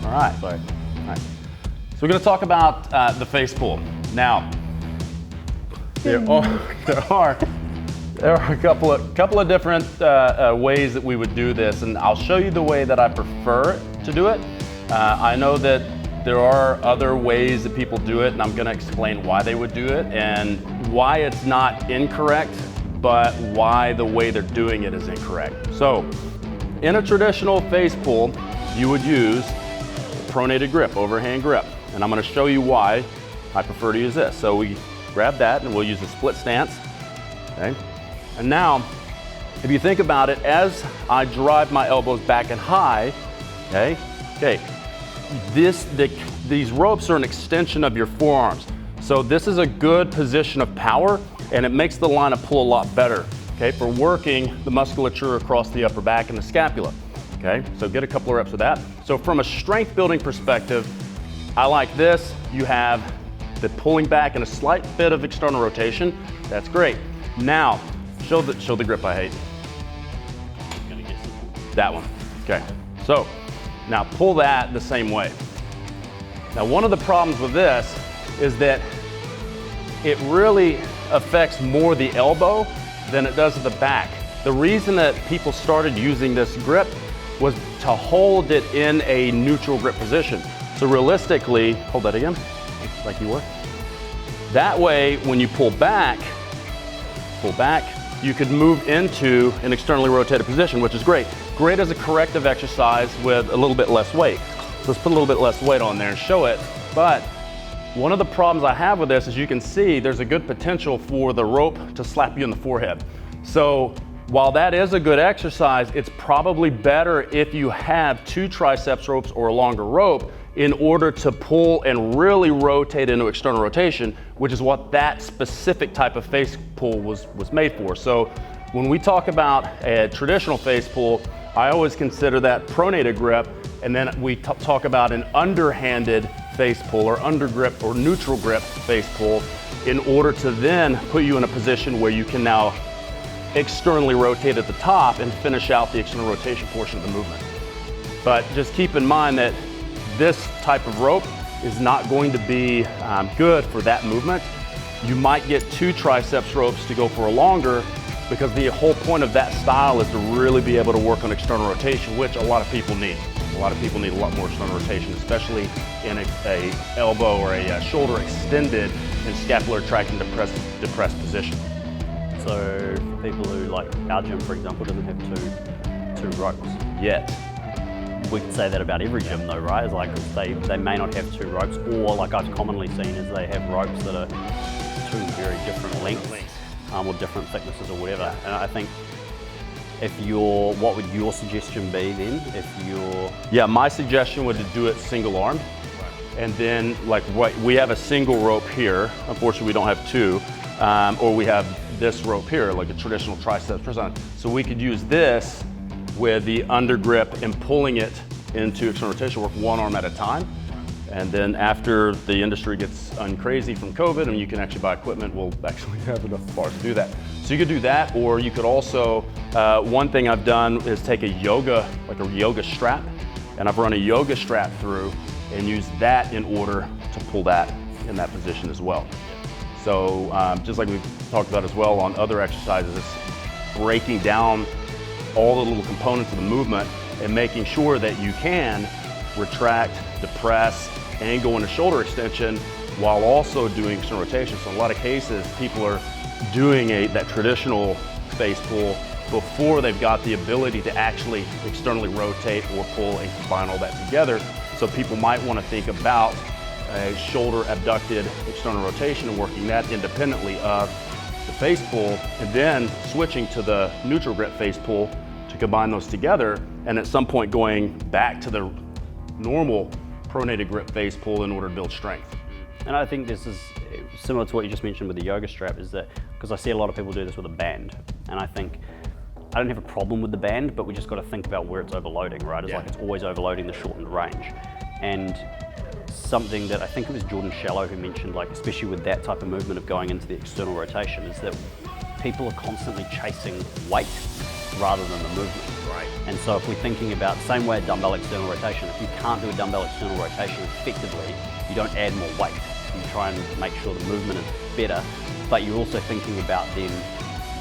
All right. So, So we're going to talk about the face pull. Now, there are a couple of different ways that we would do this, and I'll show you the way that I prefer to do it. I know that there are other ways that people do it, and I'm going to explain why they would do it and why it's not incorrect, but why the way they're doing it is incorrect. So, in a traditional face pull, you would use pronated grip, overhand grip, and I'm going to show you why I prefer to use this. So we grab that, and we'll use a split stance. Okay, and now, if you think about it, as I drive my elbows back and high, these ropes are an extension of your forearms. So this is a good position of power, and it makes the line of pull a lot better, okay, for working the musculature across the upper back and the scapula, okay? So get a couple of reps with that. So from a strength building perspective, I like this. You have the pulling back and a slight bit of external rotation. That's great. Now, show the grip I hate. That one, okay. So now pull that the same way. Now one of the problems with this is that it really affects more the elbow than it does the back. The reason that people started using this grip was to hold it in a neutral grip position. So realistically, hold that again, like you were. That way, when you pull back, you could move into an externally rotated position, which is great. Great as a corrective exercise with a little bit less weight. So let's put a little bit less weight on there and show it. But one of the problems I have with this is you can see there's a good potential for the rope to slap you in the forehead. So while that is a good exercise, it's probably better if you have 2 triceps ropes or a longer rope in order to pull and really rotate into external rotation, which is what that specific type of face pull was made for. So when we talk about a traditional face pull, I always consider that pronated grip, and then we talk about an underhanded face pull or under grip or neutral grip face pull in order to then put you in a position where you can now externally rotate at the top and finish out the external rotation portion of the movement. But just keep in mind that this type of rope is not going to be good for that movement. You might get 2 triceps ropes to go for a longer, because the whole point of that style is to really be able to work on external rotation, which a lot of people need. A lot of people need a lot more external rotation, especially in a elbow or a shoulder extended and scapular tracting depressed position. so people who, like our gym, for example, doesn't have two ropes. Yet. We could say that about every gym though, right? It's like they may not have 2 ropes, or like I've commonly seen is they have ropes that are 2 very different lengths, or different thicknesses or whatever. And I think what would your suggestion be then? Yeah, my suggestion would do it single armed. And then we have a single rope here. Unfortunately, we don't have 2. Or we have this rope here, like a traditional triceps press on. So we could use this with the under grip and pulling it into external rotation, work one arm at a time. And then after the industry gets uncrazy from COVID and you can actually buy equipment, we'll actually have enough bars to do that. So you could do that, or you could also, one thing I've done is take a yoga strap, and I've run a yoga strap through and use that in order to pull that in that position as well. So just like we've talked about as well on other exercises, it's breaking down all the little components of the movement and making sure that you can retract, depress, and go into shoulder extension while also doing external rotation. So in a lot of cases, people are doing that traditional face pull before they've got the ability to actually externally rotate or pull and combine all that together. So people might want to think about a shoulder abducted external rotation and working that independently of the face pull, and then switching to the neutral grip face pull to combine those together, and at some point going back to the normal pronated grip face pull in order to build strength. And I think this is similar to what you just mentioned with the yoga strap, is that because I see a lot of people do this with a band, and I think I don't have a problem with the band, but we just got to think about where it's overloading, right? It's like it's always overloading the shortened range. And something that I think it was Jordan Shallow who mentioned, like especially with that type of movement of going into the external rotation, is that people are constantly chasing weight rather than the movement. Right. And so if we're thinking about the same way dumbbell external rotation, if you can't do a dumbbell external rotation effectively, you don't add more weight. You try and make sure the movement is better, but you're also thinking about then,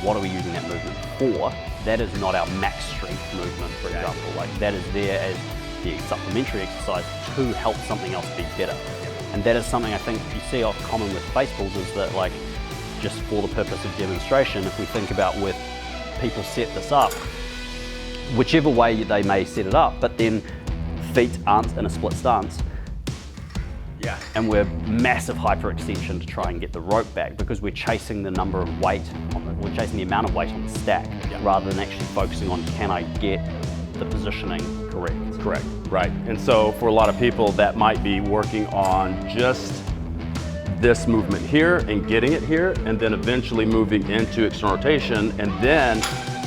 what are we using that movement for? That is not our max strength movement, for example. Like that is there as the supplementary exercise to help something else be better. And that is something I think you see often common with face pulls, is that like, just for the purpose of demonstration, if we think about where people set this up, whichever way they may set it up, but then feet aren't in a split stance, and we're massive hyperextension to try and get the rope back, because we're chasing the number of weight, we're chasing the amount of weight on the stack, rather than actually focusing on, can I get the positioning correct? Correct, right. And so for a lot of people, that might be working on just this movement here and getting it here, and then eventually moving into external rotation, and then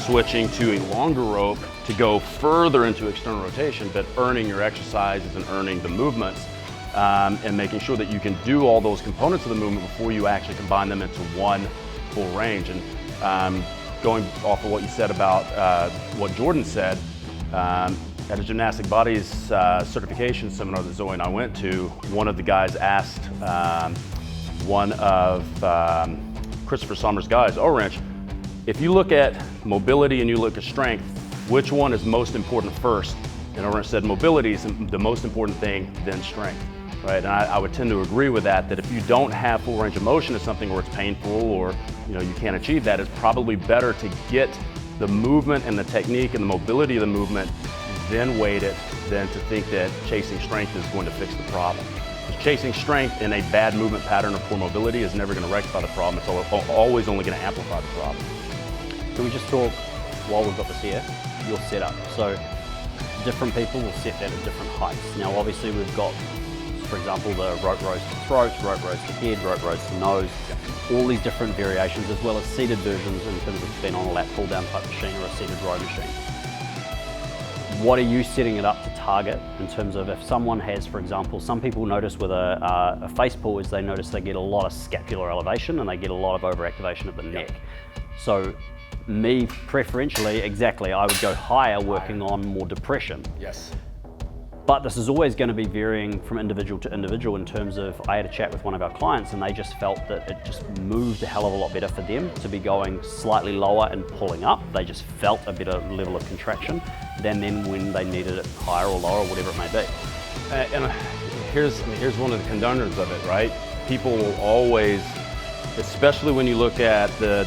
switching to a longer rope to go further into external rotation, but earning your exercises and earning the movements, and making sure that you can do all those components of the movement before you actually combine them into one full range. And going off of what you said about what Jordan said, at a Gymnastic Bodies certification seminar that Zoe and I went to, one of the guys asked one of Christopher Sommer's guys, O-Wrench, if you look at mobility and you look at strength, which one is most important first? And O-Wrench said mobility is the most important thing, then strength, right? And I would tend to agree with that if you don't have full range of motion as something where it's painful or you can't achieve that, it's probably better to get the movement and the technique and the mobility of the movement, then weight it, than to think that chasing strength is going to fix the problem. Because chasing strength in a bad movement pattern or poor mobility is never going to rectify the problem. It's always only going to amplify the problem. Can we just talk, while we've got this here, your setup? So different people will set that at different heights. Now obviously we've got, for example, the rope rows to throat, rope rows to head, rope rows to nose, all these different variations, as well as seated versions in terms of being on a lat pull down type machine or a seated row machine. What are you setting it up to target in terms of, if someone has, for example, some people notice with a face pull is they notice they get a lot of scapular elevation and they get a lot of overactivation of the neck. So me preferentially, exactly, I would go higher, working on more depression. Yes. But this is always going to be varying from individual to individual in terms of, I had a chat with one of our clients and they just felt that it just moved a hell of a lot better for them to be going slightly lower and pulling up. They just felt a better level of contraction than then when they needed it higher or lower, whatever it may be. And here's one of the conundrums of it, right? People will always, especially when you look at the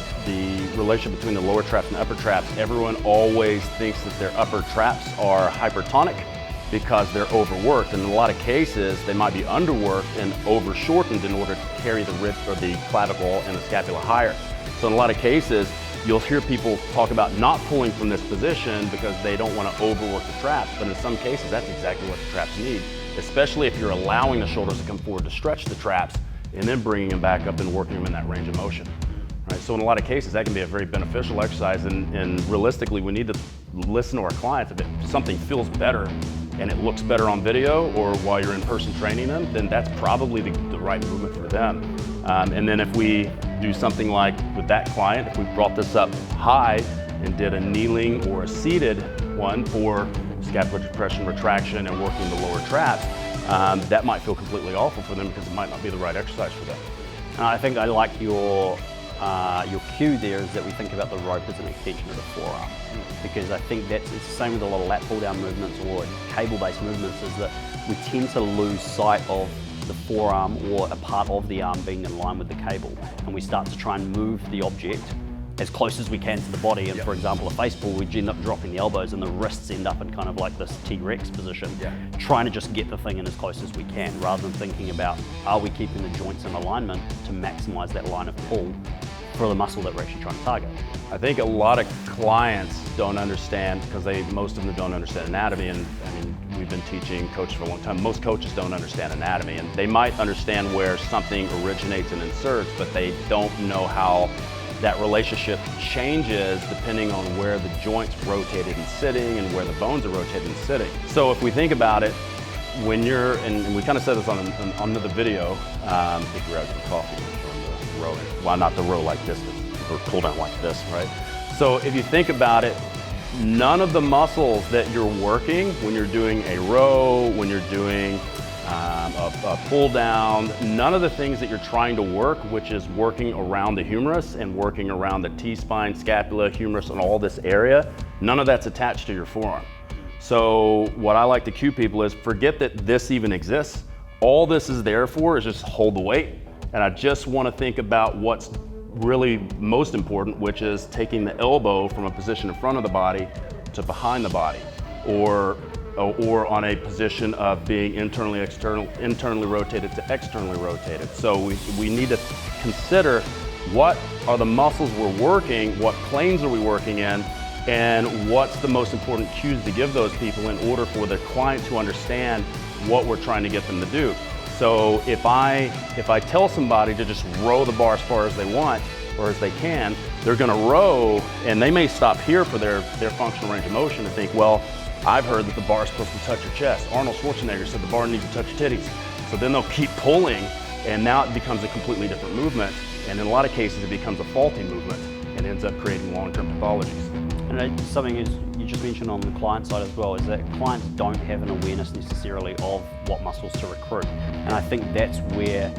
relationship between the lower traps and upper traps, everyone always thinks that their upper traps are hypertonic because they're overworked. And in a lot of cases, they might be underworked and over-shortened in order to carry the rib or the clavicle and the scapula higher. So in a lot of cases, you'll hear people talk about not pulling from this position because they don't want to overwork the traps. But in some cases, that's exactly what the traps need, especially if you're allowing the shoulders to come forward to stretch the traps and then bringing them back up and working them in that range of motion. Right? So in a lot of cases, that can be a very beneficial exercise, and realistically, we need to listen to our clients. If something feels better and it looks better on video or while you're in person training them, then that's probably the right movement for them. And then if we do something like with that client, if we brought this up high and did a kneeling or a seated one for scapular depression, retraction, and working the lower traps, that might feel completely awful for them because it might not be the right exercise for them. I think I like your cue there, is that we think about the rope as an extension of the forearm, because I think it's the same with a lot of lat pull down movements or cable-based movements, is that we tend to lose sight of the forearm or a part of the arm being in line with the cable, and we start to try and move the object as close as we can to the body. And for example, a face pull, we end up dropping the elbows and the wrists end up in kind of like this T-Rex position, trying to just get the thing in as close as we can, rather than thinking about, are we keeping the joints in alignment to maximize that line of pull for the muscle that we're actually trying to target. I think a lot of clients don't understand, because most of them don't understand anatomy, and I mean, we've been teaching coaches for a long time. Most coaches don't understand anatomy, and they might understand where something originates and inserts, but they don't know how that relationship changes depending on where the joints rotated and sitting and where the bones are rotated and sitting. So if we think about it, when you're, and we kind of said this on another video, I think we're out of coffee, on the row, well, not the row like this, or pull down like this, right? So if you think about it, none of the muscles that you're working when you're doing a row, when you're doing a pull down, none of the things that you're trying to work, which is working around the humerus and working around the T-spine, scapula, humerus, and all this area, none of that's attached to your forearm. So what I like to cue people is forget that this even exists. All this is there for is just hold the weight. And I just want to think about what's really most important, which is taking the elbow from a position in front of the body to behind the body, or on a position of being internally rotated to externally rotated. So we need to consider what are the muscles we're working, what planes are we working in, and what's the most important cues to give those people in order for the client to understand what we're trying to get them to do. So if I tell somebody to just row the bar as far as they want or as they can, they're gonna row and they may stop here for their functional range of motion and think, well, I've heard that the bar is supposed to touch your chest. Arnold Schwarzenegger said the bar needs to touch your titties. So then they'll keep pulling, and now it becomes a completely different movement. And in a lot of cases, it becomes a faulty movement and ends up creating long-term pathologies. And something is you just mentioned on the client side as well is that clients don't have an awareness necessarily of what muscles to recruit. And I think that's where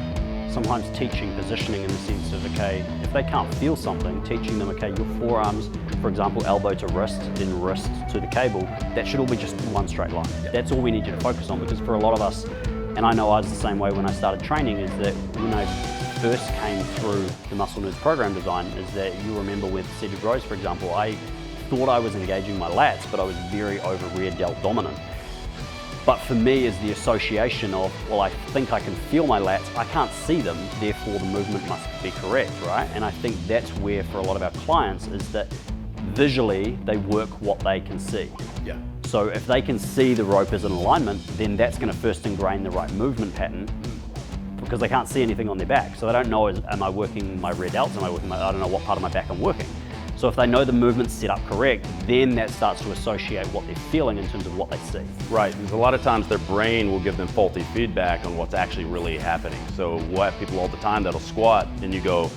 sometimes teaching positioning in the sense of, okay, if they can't feel something, teaching them, okay, your forearms, for example, elbow to wrist, then wrist to the cable, that should all be just one straight line. That's all we need you to focus on, because for a lot of us, and I know I was the same way when I started training, is that when I first came through the Muscle Nerds program design, is that you remember with Cedric Rose, for example, I thought I was engaging my lats, but I was very over rear delt dominant. But for me is the association of, well, I think I can feel my lats, I can't see them, therefore the movement must be correct, right? And I think that's where for a lot of our clients is that visually they work what they can see. Yeah. So if they can see the rope as an alignment, then that's gonna first ingrain the right movement pattern, because they can't see anything on their back. So they don't know, am I working my rear delts, I don't know what part of my back I'm working. So if they know the movement's set up correct, then that starts to associate what they're feeling in terms of what they see. Right, because a lot of times their brain will give them faulty feedback on what's actually really happening. So we'll have people all the time that'll squat and you go,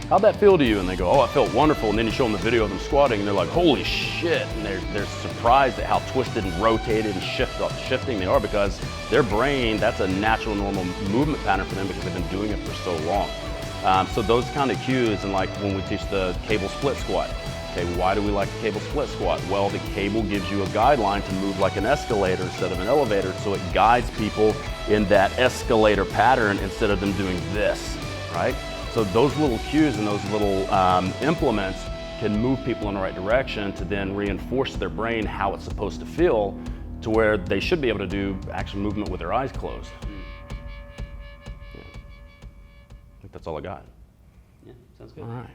how'd that feel to you? And they go, oh, it felt wonderful. And then you show them the video of them squatting and they're like, holy shit. And they're surprised at how twisted and rotated and shifting they are, because their brain, that's a natural, normal movement pattern for them because they've been doing it for so long. So those kind of cues, and like when we teach the cable split squat, okay, why do we like the cable split squat? Well, the cable gives you a guideline to move like an escalator instead of an elevator, so it guides people in that escalator pattern instead of them doing this, right? So those little cues and those little implements can move people in the right direction to then reinforce their brain how it's supposed to feel, to where they should be able to do actual movement with their eyes closed. That's all I got. Yeah, sounds good. All right.